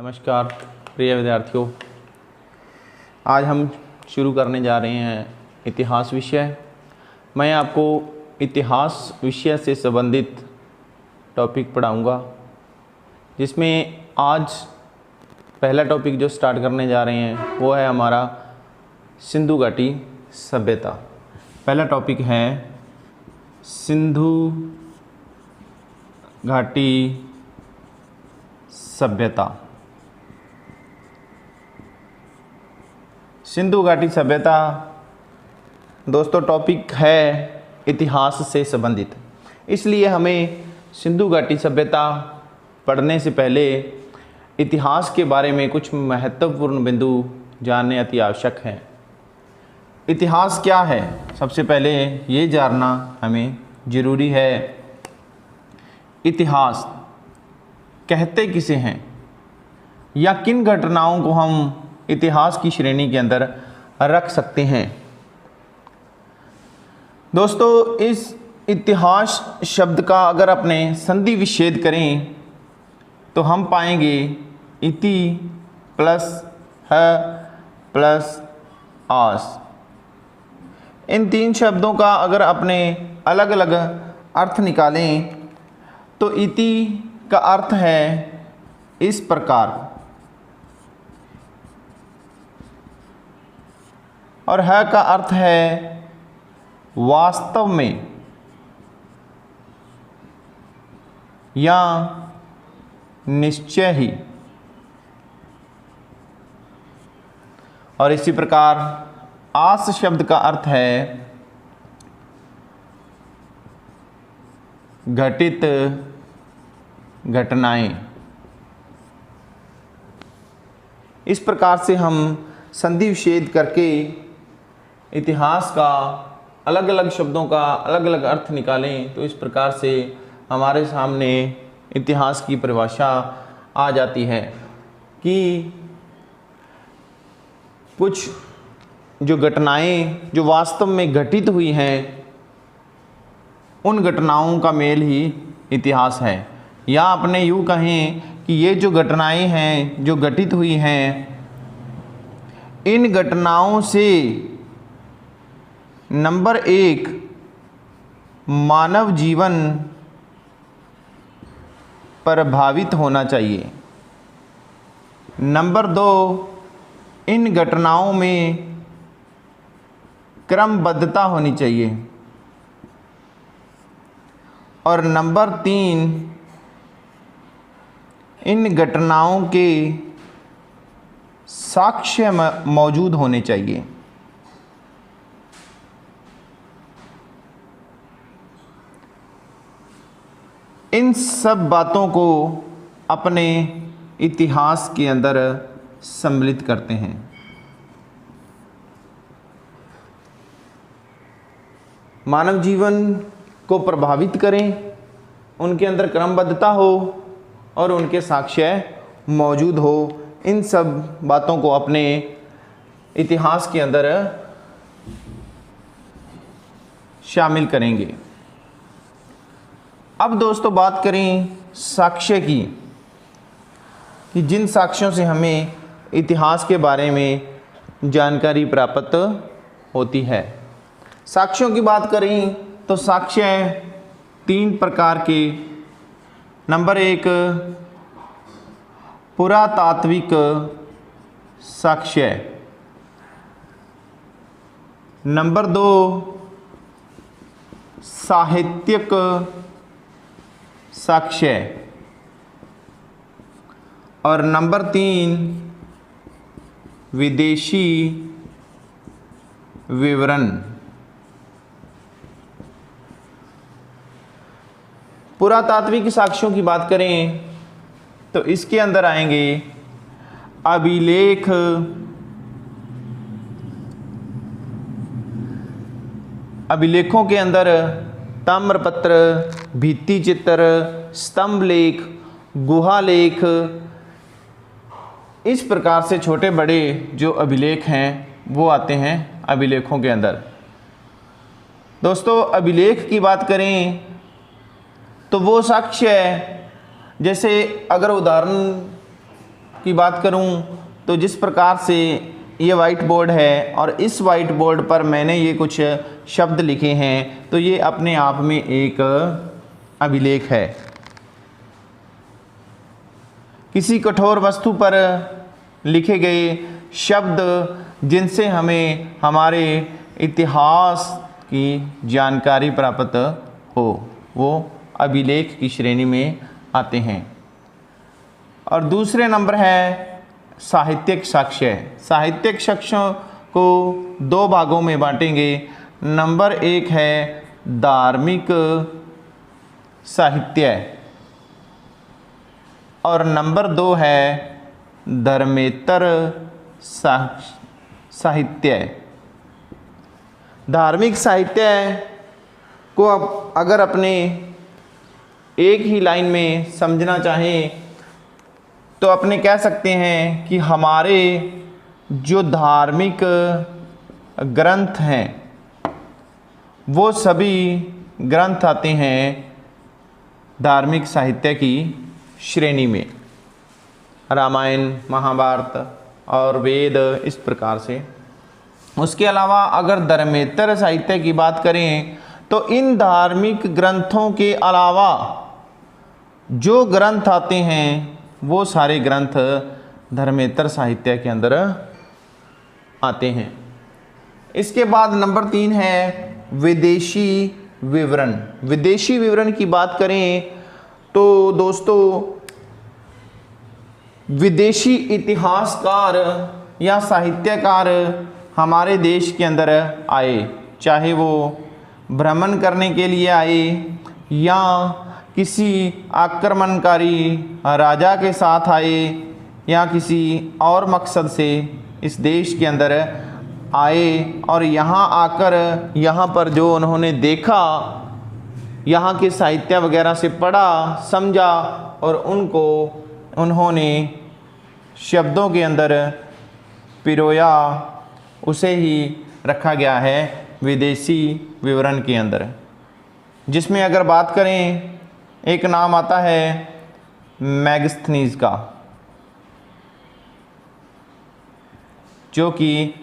नमस्कार प्रिय विद्यार्थियों, आज हम शुरू करने जा रहे हैं इतिहास विषय। मैं आपको इतिहास विषय से संबंधित टॉपिक पढ़ाऊंगा, जिसमें आज पहला टॉपिक जो स्टार्ट करने जा रहे हैं वो है हमारा सिंधु घाटी सभ्यता। पहला टॉपिक है सिंधु घाटी सभ्यता। सिंधु घाटी सभ्यता दोस्तों टॉपिक है इतिहास से संबंधित, इसलिए हमें सिंधु घाटी सभ्यता पढ़ने से पहले इतिहास के बारे में कुछ महत्वपूर्ण बिंदु जानने अति आवश्यक है। इतिहास क्या है, सबसे पहले ये जानना हमें ज़रूरी है। इतिहास कहते किसे हैं या किन घटनाओं को हम इतिहास की श्रेणी के अंदर रख सकते हैं। दोस्तों, इस इतिहास शब्द का अगर अपने संधि विच्छेद करें तो हम पाएंगे इति प्लस है प्लस आस। इन तीन शब्दों का अगर अपने अलग अलग अर्थ निकालें तो इति का अर्थ है इस प्रकार और है का अर्थ है वास्तव में या निश्चय ही, और इसी प्रकार आस शब्द का अर्थ है घटित घटनाएं। इस प्रकार से हम संधि विच्छेद करके इतिहास का अलग अलग शब्दों का अलग अलग अर्थ निकालें तो इस प्रकार से हमारे सामने इतिहास की परिभाषा आ जाती है कि कुछ जो घटनाएं जो वास्तव में घटित हुई हैं उन घटनाओं का मेल ही इतिहास है, या अपने यूँ कहें कि ये जो घटनाएं हैं जो घटित हुई हैं इन घटनाओं से नंबर एक मानव जीवन प्रभावित होना चाहिए। नंबर दो, इन घटनाओं में क्रमबद्धता होनी चाहिए। और नंबर तीन, इन घटनाओं के साक्ष्य मौजूद होने चाहिए। इन सब बातों को अपने इतिहास के अंदर सम्मिलित करते हैं। मानव जीवन को प्रभावित करें, उनके अंदर क्रमबद्धता हो और उनके साक्ष्य मौजूद हो, इन सब बातों को अपने इतिहास के अंदर शामिल करेंगे। अब दोस्तों बात करें साक्ष्य की, कि जिन साक्ष्यों से हमें इतिहास के बारे में जानकारी प्राप्त होती है। साक्ष्यों की बात करें तो साक्ष्य तीन प्रकार के। नंबर एक, पुरातात्विक साक्ष्य। नंबर दो, साहित्यिक साक्ष्य। और नंबर तीन, विदेशी विवरण। पुरातात्विक साक्ष्यों की बात करें तो इसके अंदर आएंगे अभिलेख, अभिलेखों के अंदर ताम्रपत्र, भित्ति चित्र, स्तंभ लेख, गुहा लेख, इस प्रकार से छोटे बड़े जो अभिलेख हैं वो आते हैं अभिलेखों के अंदर। दोस्तों अभिलेख की बात करें तो वो साक्ष्य है, जैसे अगर उदाहरण की बात करूं तो जिस प्रकार से ये वाइट बोर्ड है और इस वाइट बोर्ड पर मैंने ये कुछ शब्द लिखे हैं, तो ये अपने आप में एक अभिलेख है। किसी कठोर वस्तु पर लिखे गए शब्द जिनसे हमें हमारे इतिहास की जानकारी प्राप्त हो, वो अभिलेख की श्रेणी में आते हैं। और दूसरे नंबर है साहित्यिक साक्ष्य। साहित्यिक साक्ष्यों को दो भागों में बांटेंगे। नंबर एक है धार्मिक साहित्य और नंबर दो है धर्मेतर साहित्य। धार्मिक साहित्य को अब अगर अपने एक ही लाइन में समझना चाहें तो अपने कह सकते हैं कि हमारे जो धार्मिक ग्रंथ हैं वो सभी ग्रंथ आते हैं धार्मिक साहित्य की श्रेणी में। रामायण, महाभारत और वेद, इस प्रकार से। उसके अलावा अगर धर्मेतर साहित्य की बात करें तो इन धार्मिक ग्रंथों के अलावा जो ग्रंथ आते हैं वो सारे ग्रंथ धर्मेतर साहित्य के अंदर आते हैं। इसके बाद नंबर 3 है विदेशी विवरण। विदेशी विवरण की बात करें तो दोस्तों विदेशी इतिहासकार या साहित्यकार हमारे देश के अंदर आए, चाहे वो भ्रमण करने के लिए आए या किसी आक्रमणकारी राजा के साथ आए या किसी और मकसद से इस देश के अंदर आए और यहाँ आकर यहाँ पर जो उन्होंने देखा, यहाँ के साहित्य वगैरह से पढ़ा, समझा और उनको उन्होंने शब्दों के अंदर पिरोया, उसे ही रखा गया है विदेशी विवरण के अंदर। जिसमें अगर बात करें, एक नाम आता है मैगस्थनीज का, जो कि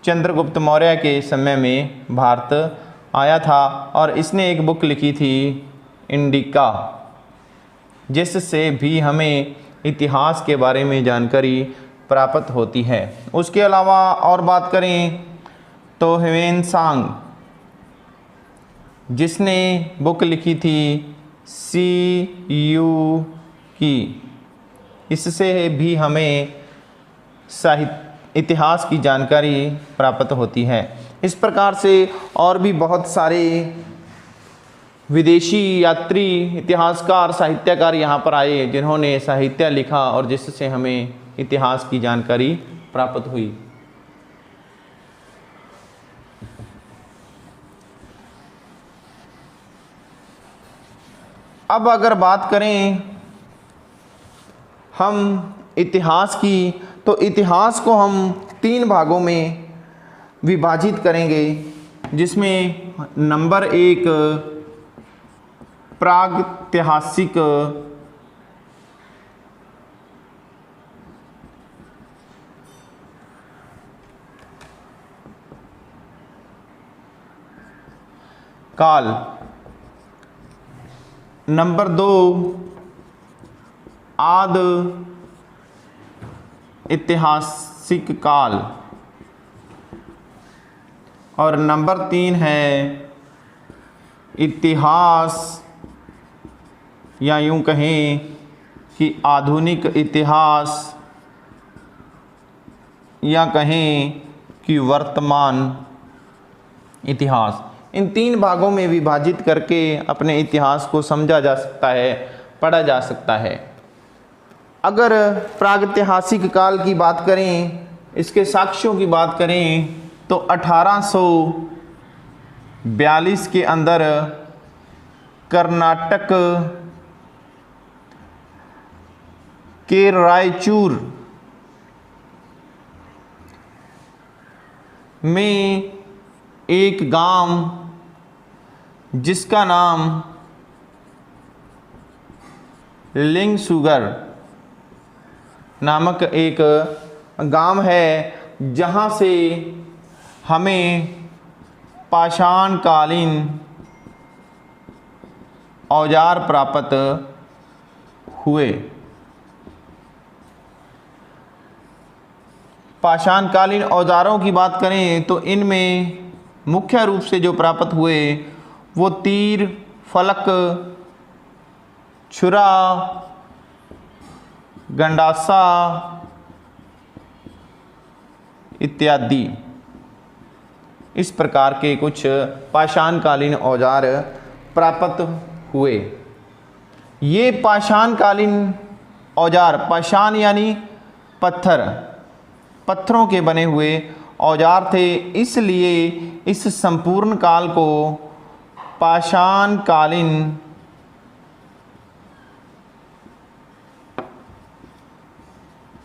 चंद्रगुप्त मौर्य के समय में भारत आया था और इसने एक बुक लिखी थी इंडिका, जिससे भी हमें इतिहास के बारे में जानकारी प्राप्त होती है। उसके अलावा और बात करें तो ह्वेनसांग, जिसने बुक लिखी थी CU की, इससे भी हमें इतिहास की जानकारी प्राप्त होती है। इस प्रकार से और भी बहुत सारे विदेशी यात्री, इतिहासकार, साहित्यकार यहाँ पर आए जिन्होंने साहित्य लिखा और जिससे हमें इतिहास की जानकारी प्राप्त हुई। अब अगर बात करें हम इतिहास की, तो इतिहास को हम 3 भागों में विभाजित करेंगे, जिसमें नंबर 1 प्रागैतिहासिक काल, नंबर 2 आद ऐतिहासिक काल और नंबर 3 है इतिहास, या यूं कहें कि आधुनिक इतिहास, या कहें कि वर्तमान इतिहास। इन 3 भागों में विभाजित करके अपने इतिहास को समझा जा सकता है, पढ़ा जा सकता है। अगर प्रागैतिहासिक काल की बात करें, इसके साक्ष्यों की बात करें, तो 1842 के अंदर कर्नाटक के रायचूर में एक गांव जिसका नाम लिंगसुगर नामक एक गांव है, जहां से हमें पाषाणकालीन औजार प्राप्त हुए। पाषाणकालीन औजारों की बात करें तो इनमें मुख्य रूप से जो प्राप्त हुए वो तीर, फलक, छुरा, गंडासा इत्यादि, इस प्रकार के कुछ पाषाणकालीन औजार प्राप्त हुए। ये पाषाणकालीन औजार, पाषाण यानी पत्थर, पत्थरों के बने हुए औजार थे, इसलिए इस संपूर्ण काल को पाषाणकालीन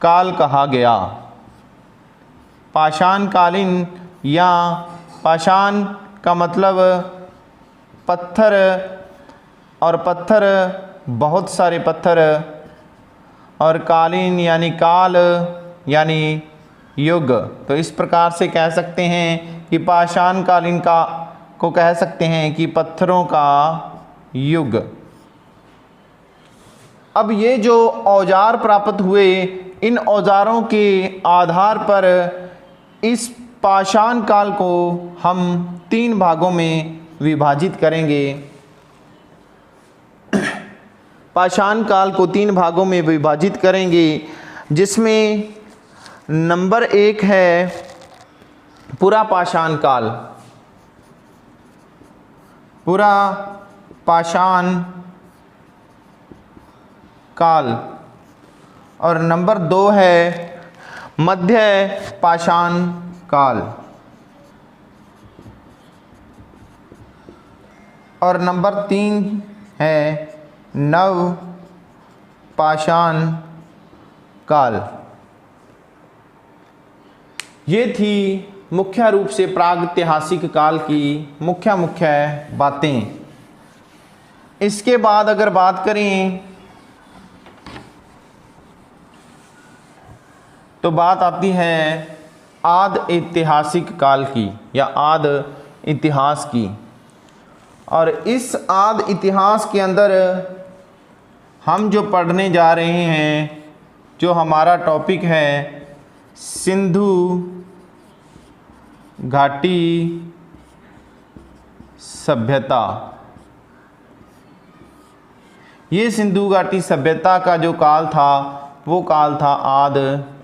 काल कहा गया। पाषाणकालीन या पाषाण का मतलब पत्थर, और पत्थर बहुत सारे पत्थर, और कालीन यानी काल यानी युग। तो इस प्रकार से कह सकते हैं कि पाषाणकालीन का को कह सकते हैं कि पत्थरों का युग। अब ये जो औजार प्राप्त हुए, इन औजारों के आधार पर इस पाषाण काल को हम 3 भागों में विभाजित करेंगे। पाषाण काल को 3 भागों में विभाजित करेंगे, जिसमें नंबर 1 है पुरा पाषाण काल, पुरा पाषाण काल, और नंबर 2 है मध्य पाषाण काल, और नंबर 3 है नव पाषाण काल। ये थी मुख्य रूप से प्रागैतिहासिक काल की मुख्य बातें। इसके बाद अगर बात करें तो बात आती है आद ऐतिहासिक काल की या आद इतिहास की। और इस आद इतिहास के अंदर हम जो पढ़ने जा रहे हैं, जो हमारा टॉपिक है सिंधु घाटी सभ्यता। ये सिंधु घाटी सभ्यता का जो काल था वो काल था आद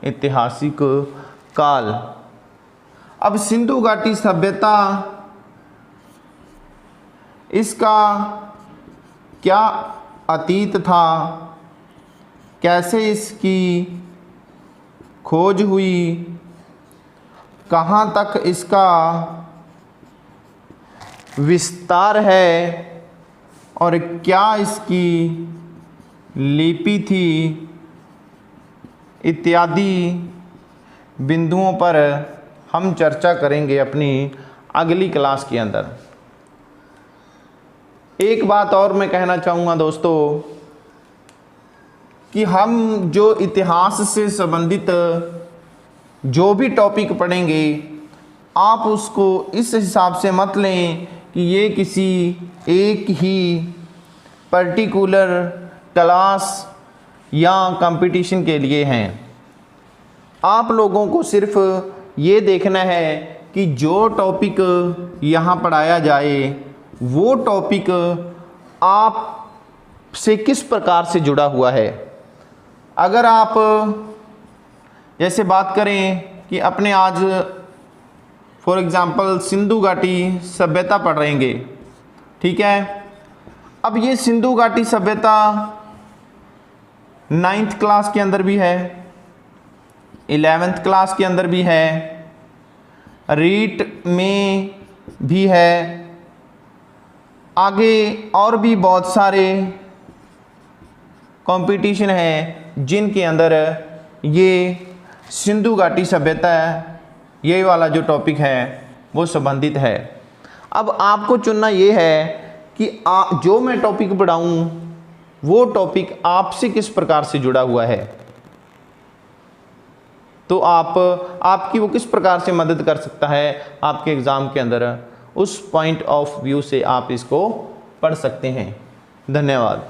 ऐतिहासिक काल। अब सिंधु घाटी सभ्यता, इसका क्या अतीत था, कैसे इसकी खोज हुई, कहाँ तक इसका विस्तार है, और क्या इसकी लिपि थी, इत्यादि बिंदुओं पर हम चर्चा करेंगे अपनी अगली क्लास के अंदर। एक बात और मैं कहना चाहूँगा दोस्तों कि हम जो इतिहास से संबंधित जो भी टॉपिक पढ़ेंगे, आप उसको इस हिसाब से मत लें कि ये किसी एक ही पर्टिकुलर क्लास या कंपटीशन के लिए हैं। आप लोगों को सिर्फ ये देखना है कि जो टॉपिक यहाँ पढ़ाया जाए वो टॉपिक आप से किस प्रकार से जुड़ा हुआ है। अगर आप जैसे बात करें कि अपने आज फॉर एग्ज़ाम्पल सिंधु घाटी सभ्यता पढ़ रहेंगे, ठीक है। अब ये सिंधु घाटी सभ्यता 9th क्लास के अंदर भी है, 11th क्लास के अंदर भी है, रीट में भी है, आगे और भी बहुत सारे कंपटीशन हैं जिनके अंदर ये सिंधु घाटी सभ्यता, ये वाला जो टॉपिक है वो संबंधित है। अब आपको चुनना ये है कि जो मैं टॉपिक पढ़ाऊँ वो टॉपिक आपसे किस प्रकार से जुड़ा हुआ है। तो आपकी वो किस प्रकार से मदद कर सकता है आपके एग्ज़ाम के अंदर, उस पॉइंट ऑफ व्यू से आप इसको पढ़ सकते हैं। धन्यवाद।